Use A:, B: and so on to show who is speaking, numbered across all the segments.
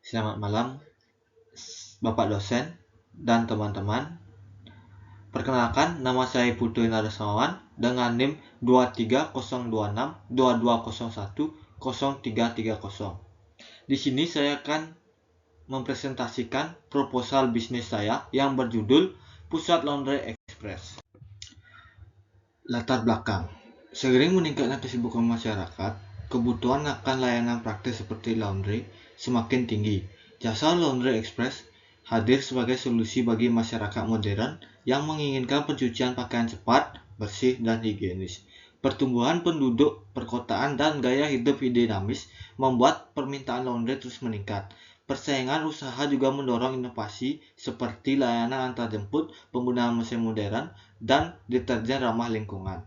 A: Selamat malam, Bapak dosen dan teman-teman. Perkenalkan, nama saya Putu Indarasmawan dengan NIM 2302622010330. Di sini saya akan mempresentasikan proposal bisnis saya yang berjudul Pusat Laundry Express. Latar belakang. Seiring meningkatnya kesibukan masyarakat, kebutuhan akan layanan praktis seperti laundry semakin tinggi. Jasa Laundry Express hadir sebagai solusi bagi masyarakat modern yang menginginkan pencucian pakaian cepat, bersih, dan higienis. Pertumbuhan penduduk perkotaan dan gaya hidup dinamis membuat permintaan laundry terus meningkat. Persaingan usaha juga mendorong inovasi seperti layanan antarjemput, penggunaan mesin modern, dan deterjen ramah lingkungan.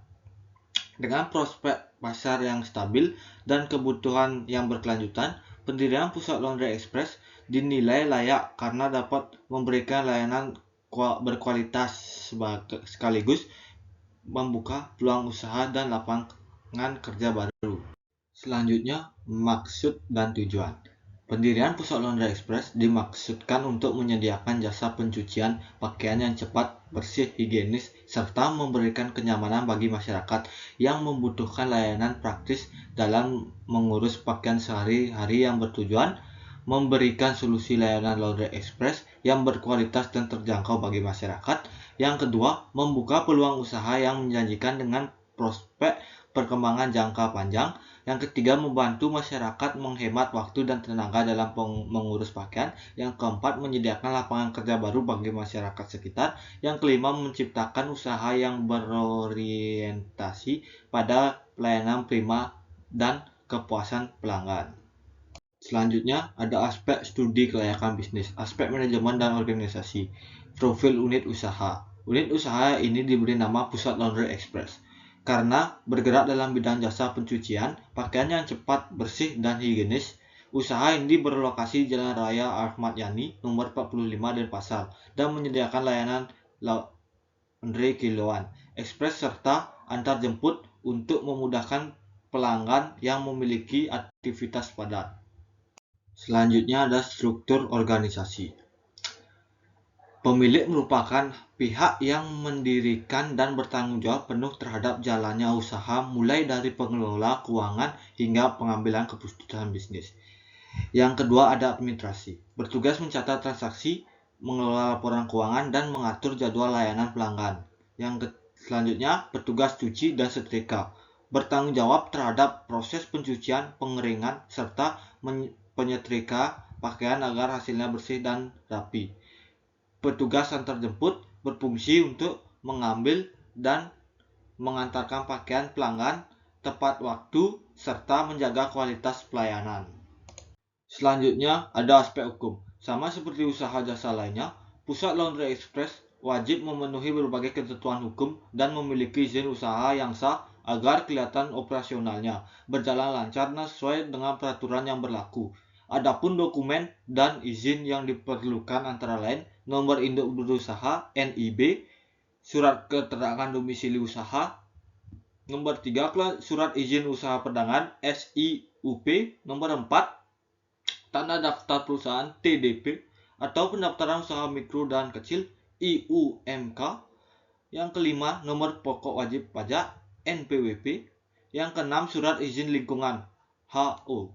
A: Dengan prospek pasar yang stabil dan kebutuhan yang berkelanjutan, pendirian Pusat Laundry Express dinilai layak karena dapat memberikan layanan berkualitas sekaligus membuka peluang usaha dan lapangan kerja baru. Selanjutnya, maksud dan tujuan. Pendirian Pusat Laundry Express dimaksudkan untuk menyediakan jasa pencucian pakaian yang cepat, bersih, higienis, serta memberikan kenyamanan bagi masyarakat yang membutuhkan layanan praktis dalam mengurus pakaian sehari-hari yang bertujuan memberikan solusi layanan laundry express yang berkualitas dan terjangkau bagi masyarakat. Yang kedua, membuka peluang usaha yang menjanjikan dengan prospek perkembangan jangka panjang. Yang ketiga, membantu masyarakat menghemat waktu dan tenaga dalam mengurus pakaian. Yang keempat, menyediakan lapangan kerja baru bagi masyarakat sekitar. Yang kelima, menciptakan usaha yang berorientasi pada pelayanan prima dan kepuasan pelanggan. Selanjutnya, ada aspek studi kelayakan bisnis, aspek manajemen dan organisasi, profil unit usaha. Unit usaha ini diberi nama Pusat Laundry Express karena bergerak dalam bidang jasa pencucian pakaian yang cepat, bersih, dan higienis. Usaha ini berlokasi Jalan Raya Ahmad Yani nomor 45 Denpasar dan menyediakan layanan laundry kiloan, ekspres serta antar jemput untuk memudahkan pelanggan yang memiliki aktivitas padat. Selanjutnya ada struktur organisasi. Pemilik merupakan pihak yang mendirikan dan bertanggung jawab penuh terhadap jalannya usaha mulai dari pengelola keuangan hingga pengambilan keputusan bisnis. Yang kedua ada administrasi. Bertugas mencatat transaksi, mengelola laporan keuangan, dan mengatur jadwal layanan pelanggan. Selanjutnya petugas cuci dan setrika. Bertanggung jawab terhadap proses pencucian, pengeringan, serta penyetrika pakaian agar hasilnya bersih dan rapi. Petugas antar jemput berfungsi untuk mengambil dan mengantarkan pakaian pelanggan tepat waktu serta menjaga kualitas pelayanan. Selanjutnya ada aspek hukum. Sama seperti usaha jasa lainnya, Pusat Laundry Express wajib memenuhi berbagai ketentuan hukum dan memiliki izin usaha yang sah agar kelihatan operasionalnya berjalan lancar dan sesuai dengan peraturan yang berlaku. Adapun dokumen dan izin yang diperlukan antara lain nomor induk berusaha NIB, surat keterangan domisili usaha, nomor 3 surat izin usaha perdagangan SIUP, nomor 4 tanda daftar perusahaan TDP atau pendaftaran usaha mikro dan kecil IUMK. Yang kelima, nomor pokok wajib pajak NPWP. Yang keenam, surat izin lingkungan HO.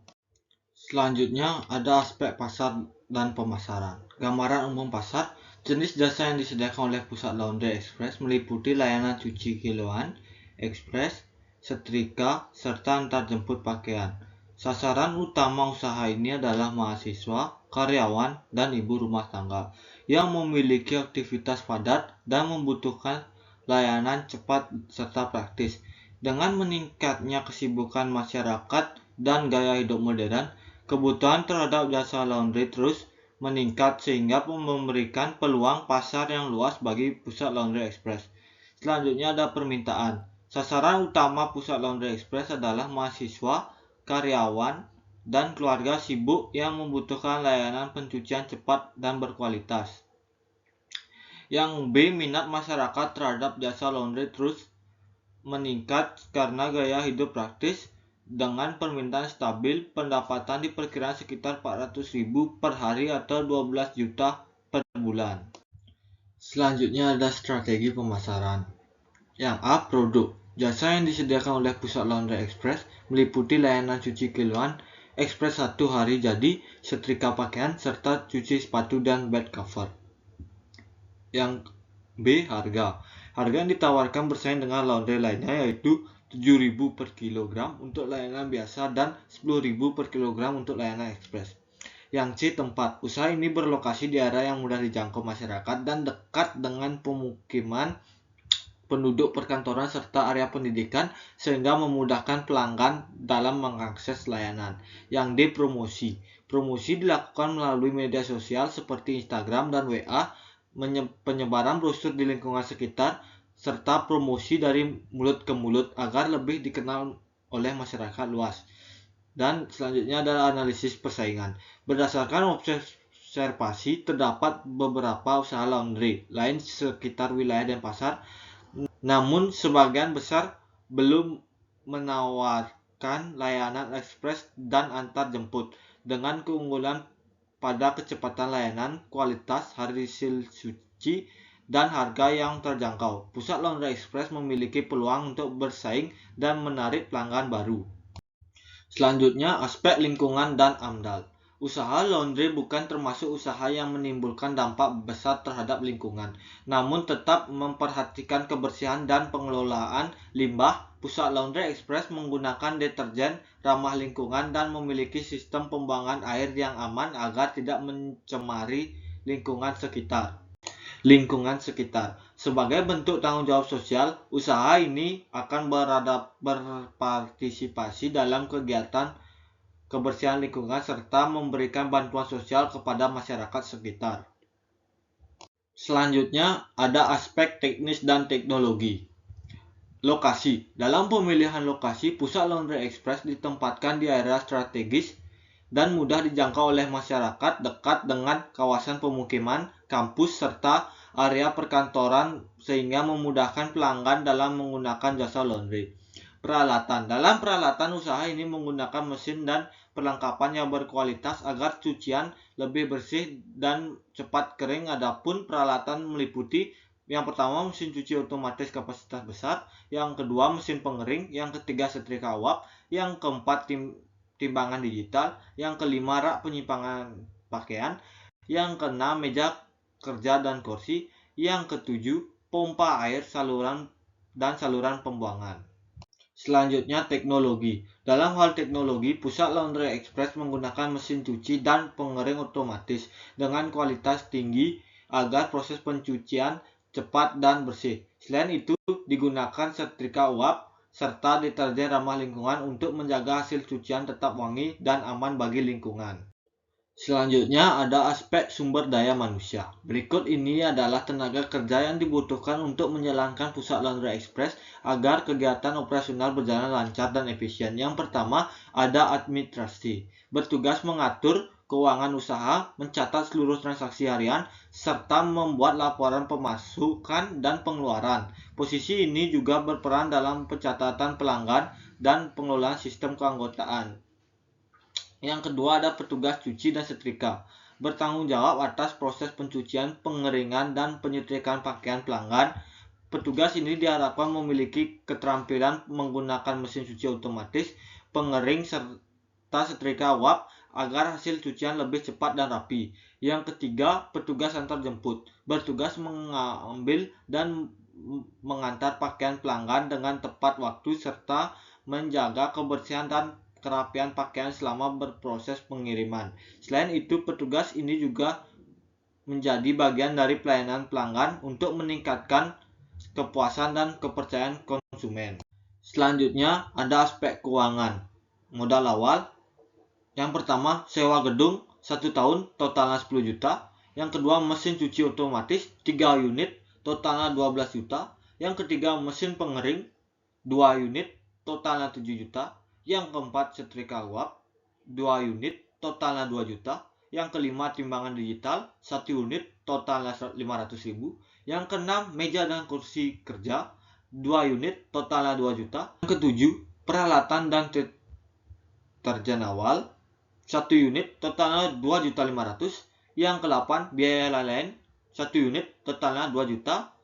A: Selanjutnya ada aspek pasar dan pemasaran. Gambaran umum pasar. Jenis jasa yang disediakan oleh Pusat Laundry Express meliputi layanan cuci kiloan, ekspres, setrika, serta antar jemput pakaian. Sasaran utama usaha ini adalah mahasiswa, karyawan, dan ibu rumah tangga yang memiliki aktivitas padat dan membutuhkan layanan cepat serta praktis. Dengan meningkatnya kesibukan masyarakat dan gaya hidup modern, kebutuhan terhadap jasa laundry terus meningkat sehingga memberikan peluang pasar yang luas bagi Pusat Laundry Express. Selanjutnya ada permintaan. Sasaran utama Pusat Laundry Express adalah mahasiswa, karyawan, dan keluarga sibuk yang membutuhkan layanan pencucian cepat dan berkualitas. Yang B, minat masyarakat terhadap jasa laundry terus meningkat karena gaya hidup praktis Dengan permintaan stabil, pendapatan diperkirakan sekitar 400.000 per hari atau 12 juta per bulan. Selanjutnya ada strategi pemasaran. Yang A. Produk. Jasa yang disediakan oleh Pusat Laundry Express meliputi layanan cuci kiloan, ekspres 1 hari jadi, setrika pakaian, serta cuci sepatu dan bed cover. Yang B. Harga. Harga yang ditawarkan bersaing dengan laundry lainnya, yaitu 7.000 per kilogram untuk layanan biasa dan 10.000 per kilogram untuk layanan ekspres. Yang C. Tempat. Usaha ini berlokasi di area yang mudah dijangkau masyarakat dan dekat dengan pemukiman, penduduk, perkantoran, serta area pendidikan sehingga memudahkan pelanggan dalam mengakses layanan. Yang D. Promosi. Promosi dilakukan melalui media sosial seperti Instagram dan WA, penyebaran brosur di lingkungan sekitar, serta promosi dari mulut ke mulut agar lebih dikenal oleh masyarakat luas. Dan selanjutnya adalah analisis persaingan. Berdasarkan observasi, terdapat beberapa usaha laundry lain sekitar wilayah Denpasar, namun sebagian besar belum menawarkan layanan ekspres dan antar jemput dengan keunggulan pada kecepatan layanan, kualitas hasil cuci, dan harga yang terjangkau. Pusat Laundry Express memiliki peluang untuk bersaing dan menarik pelanggan baru. Selanjutnya, aspek lingkungan dan AMDAL. Usaha laundry bukan termasuk usaha yang menimbulkan dampak besar terhadap lingkungan, namun tetap memperhatikan kebersihan dan pengelolaan limbah. Pusat Laundry Express menggunakan deterjen ramah lingkungan dan memiliki sistem pembuangan air yang aman agar tidak mencemari lingkungan sekitar. Sebagai bentuk tanggung jawab sosial, usaha ini akan berpartisipasi dalam kegiatan kebersihan lingkungan serta memberikan bantuan sosial kepada masyarakat sekitar. Selanjutnya ada aspek teknis dan teknologi. Lokasi. Dalam pemilihan lokasi, Pusat Laundry Express ditempatkan di area strategis dan mudah dijangkau oleh masyarakat, dekat dengan kawasan pemukiman, kampus, serta area perkantoran sehingga memudahkan pelanggan dalam menggunakan jasa laundry. Peralatan. Dalam peralatan, usaha ini menggunakan mesin dan perlengkapan yang berkualitas agar cucian lebih bersih dan cepat kering. Adapun peralatan meliputi yang pertama mesin cuci otomatis kapasitas besar, yang kedua mesin pengering, yang ketiga setrika uap, yang keempat timbangan digital, yang kelima rak penyimpanan pakaian, yang keenam meja kerja dan kursi, yang ketujuh pompa air saluran dan saluran pembuangan. Selanjutnya teknologi. Dalam hal teknologi, Pusat Laundry Express menggunakan mesin cuci dan pengering otomatis dengan kualitas tinggi agar proses pencucian cepat dan bersih. Selain itu, digunakan setrika uap serta deterjen ramah lingkungan untuk menjaga hasil cucian tetap wangi dan aman bagi lingkungan. Selanjutnya ada aspek sumber daya manusia. Berikut ini adalah tenaga kerja yang dibutuhkan untuk menjalankan Pusat Laundry Express agar kegiatan operasional berjalan lancar dan efisien. Yang pertama ada administrasi, bertugas mengatur keuangan usaha, mencatat seluruh transaksi harian, serta membuat laporan pemasukan dan pengeluaran. Posisi ini juga berperan dalam pencatatan pelanggan dan pengelolaan sistem keanggotaan. Yang kedua ada petugas cuci dan setrika, bertanggung jawab atas proses pencucian, pengeringan, dan penyetrikaan pakaian pelanggan. Petugas ini diharapkan memiliki keterampilan menggunakan mesin cuci otomatis, pengering, serta setrika uap agar hasil cucian lebih cepat dan rapi. Yang ketiga, petugas antar jemput, bertugas mengambil dan mengantar pakaian pelanggan dengan tepat waktu serta menjaga kebersihan dan kerapian pakaian selama berproses pengiriman. Selain itu, petugas ini juga menjadi bagian dari pelayanan pelanggan untuk meningkatkan kepuasan dan kepercayaan konsumen. Selanjutnya ada aspek keuangan. Modal awal. Yang pertama, sewa gedung 1 tahun totalnya 10 juta. Yang kedua, mesin cuci otomatis 3 unit totalnya 12 juta. Yang ketiga, mesin pengering 2 unit totalnya 7 juta. Yang keempat, setrika uap 2 unit totalnya 2 juta. Yang kelima, timbangan digital 1 unit totalnya 500.000. Yang keenam, meja dan kursi kerja 2 unit totalnya 2 juta. Yang ketujuh, peralatan dan deterjen awal 1 unit totalnya 2.500.000. Yang ke-8 biaya lain 1 unit totalnya 2 juta.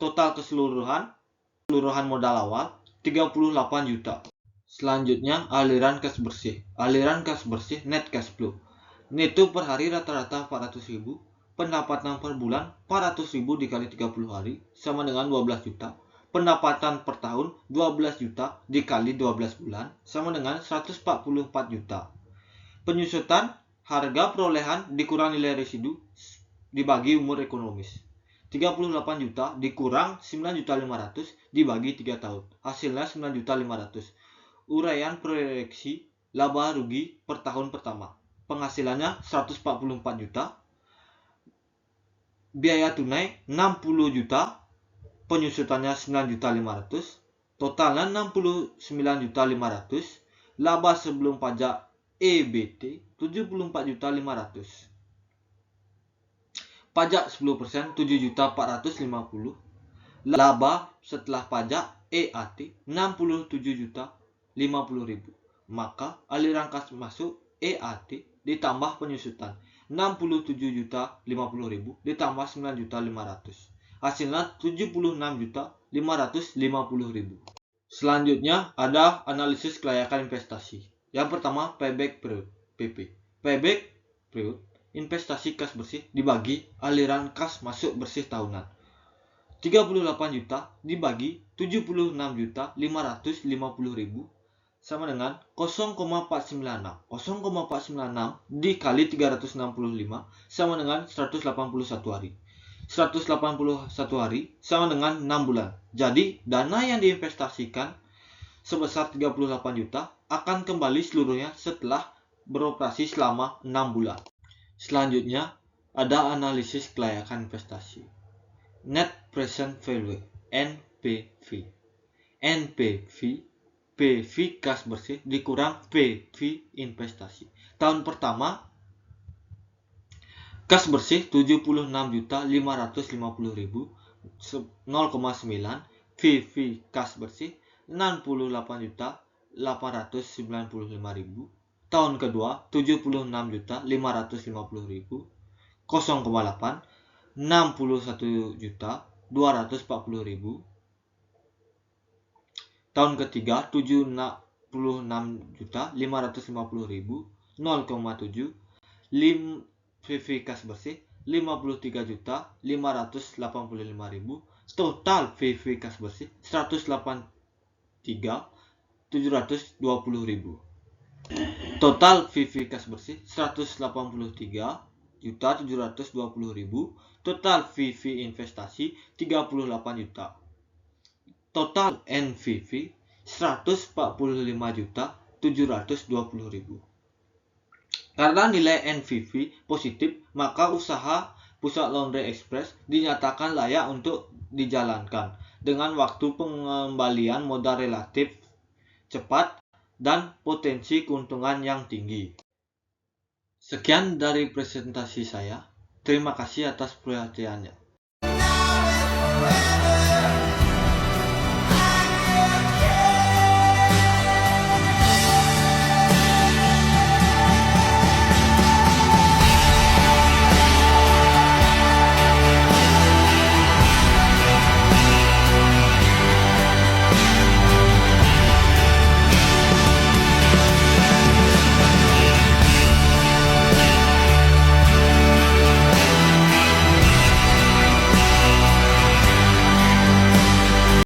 A: Total keseluruhan modal awal 38 juta. Selanjutnya aliran kas bersih. Aliran kas bersih net cash flow. Neto per hari rata-rata 400.000. Pendapatan per bulan 400.000 dikali 30 hari sama dengan 12 juta. Pendapatan per tahun 12 juta dikali 12 bulan sama dengan 144 juta. Penyusutan harga perolehan dikurang nilai residu dibagi umur ekonomis. 38 juta dikurang 9.500.000 dibagi 3 tahun. Hasilnya 9.500.000. Uraian proyeksi laba rugi per tahun pertama. Penghasilannya 144 juta. Biaya tunai 60 juta. Penyusutannya 9.500.000. Totalnya 69.500.000. Laba sebelum pajak EBT 74.500.000. Pajak 10% 7.450.000. Laba setelah pajak EAT 67.050.000. Maka aliran kas masuk EAT ditambah penyusutan 67.050.000 ditambah 9.500.000. Hasilnya 76.550.000. Selanjutnya ada analisis kelayakan investasi. Yang pertama payback period (PP). Payback period investasi kas bersih dibagi aliran kas masuk bersih tahunan. 38 juta dibagi 76.550.000 sama dengan 0,496. 0,496 dikali 365 sama dengan 181 hari. 181 hari sama dengan 6 bulan. Jadi, dana yang diinvestasikan sebesar 38 juta akan kembali seluruhnya setelah beroperasi selama 6 bulan. Selanjutnya, ada analisis kelayakan investasi. Net Present Value (NPV). NPV, PV kas bersih dikurang PV investasi. Tahun pertama kas bersih 76.550.000 0,9. PV kas bersih 68.895.000. Tahun kedua 76.550.000 0,8. 61.240.000. Tahun ketiga 76.550.000 0,7. PV kas bersih 53.585.000. Total PV kas bersih 183.720.000. Total PV kas bersih 183.720.000. Total PV investasi 38 juta. Total NPV 145.720.000. Karena nilai NPV positif, maka usaha Pusat Laundry Express dinyatakan layak untuk dijalankan dengan waktu pengembalian modal relatif cepat dan potensi keuntungan yang tinggi. Sekian dari presentasi saya. Terima kasih atas perhatiannya.